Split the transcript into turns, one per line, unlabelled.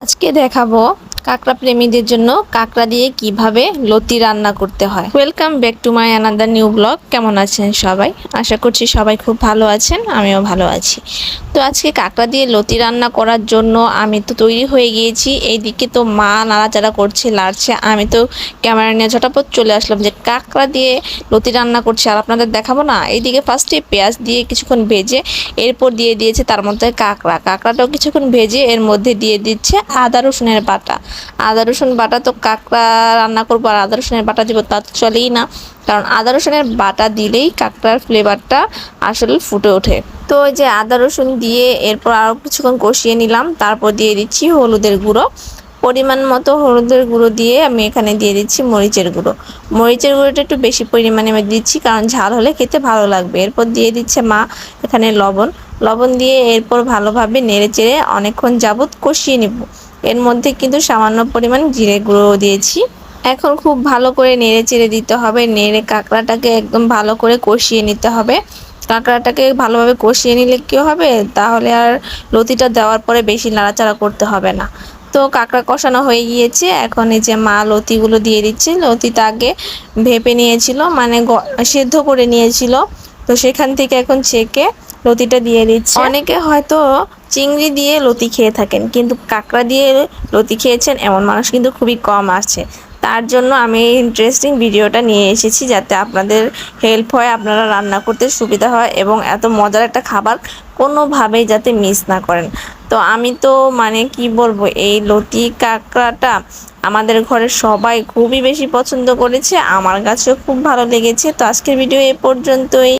আজকে দেখাবো কাঁকড়া প্রেমীদের জন্য কাঁকড়া দিয়ে কিভাবে লতি রান্না করতে হয়। Welcome back to my another new blog. কেমন আছেন সবাই? আশা করছি সবাই খুব ভালো আছেন, আমিও ভালো আছি। তো আজকে কাঁকড়া দিয়ে লতি রান্না করার জন্য আমি তো তৈরি হয়ে গিয়েছি। এইদিকে তো মা নাড়াচাড়া করছে, লাড়ছে, আমি তো ক্যামেরা নিয়ে ঝটাপট চলে আসলাম যে কাঁকড়া দিয়ে লতি রান্না করছি আর আপনাদের দেখাবো না। এইদিকে ফার্স্টে পেঁয়াজ দিয়ে কিছুক্ষণ ভেজে এরপর দিয়ে দিয়েছে তার মধ্যে কাঁকড়াটাও কিছুক্ষণ ভেজে এর মধ্যে দিয়ে দিচ্ছে আদা রসুনের বাটা। আদা রসুন বাটা তো কাঁকড়া রান্না করবো আর আদা রসুনের বাটা দিব তা তো চলেই না, কারণ আদা রসুনের বাটা দিলেই কাঁকড়ার ফ্লেভারটা আসলে ফুটে ওঠে। তো ওই যে আদা রসুন দিয়ে এরপর আরও কিছুক্ষণ কষিয়ে নিলাম, তারপর দিয়ে দিচ্ছি হলুদের গুঁড়ো। পরিমাণ মতো হলুদের গুঁড়ো দিয়ে আমি এখানে দিয়ে দিচ্ছি মরিচের গুঁড়ো। মরিচের গুঁড়োটা একটু বেশি পরিমাণে আমি দিচ্ছি, কারণ ঝাল হলে খেতে ভালো লাগবে। এরপর দিয়ে দিচ্ছে মা এখানে লবণ দিয়ে এরপর ভালোভাবে নেড়ে চেড়ে অনেকক্ষণ যাবৎ কষিয়ে নিব। এর মধ্যে কিন্তু সামান্য পরিমাণ জিরে গুঁড়ো দিয়েছি। এখন খুব ভালো করে নেড়ে চেড়ে দিতে হবে, নেড়ে কাঁকড়াটাকে একদম ভালো করে কষিয়ে নিতে হবে। কাঁকড়াটাকে ভালোভাবে কষিয়ে নিলে কী হবে, তাহলে আর লতিটা দেওয়ার পরে বেশি নাড়াচাড়া করতে হবে না। তো কাঁকড়া কষানো হয়ে গিয়েছে, এখন এই যে মা লতিগুলো দিয়ে দিচ্ছে। লতিটা আগে ভেপে নিয়েছিল, মানে সেদ্ধ করে নিয়েছিল, তো সেখান থেকে এখন ছেঁকে লতিটা দিয়ে দিচ্ছে। অনেকে হয়তো চিংড়ি দিয়ে লতি খেয়ে থাকেন, কিন্তু কাঁকড়া দিয়ে লতি খেয়েছেন এমন মানুষ কিন্তু খুবই কম আছে। তার জন্য আমি এই ইন্টারেস্টিং ভিডিওটা নিয়ে এসেছি, যাতে আপনাদের হেল্প হয়, আপনারা রান্না করতে সুবিধা হয় এবং এত মজার একটা খাবার কোনোভাবেই যাতে মিস না করেন। তো আমি তো মানে কি বলবো, এই লতি কাঁকড়াটা আমাদের ঘরে সবাই খুবই বেশি পছন্দ করেছে, আমার কাছেও খুব ভালো লেগেছে। তো আজকের ভিডিও এ পর্যন্তই।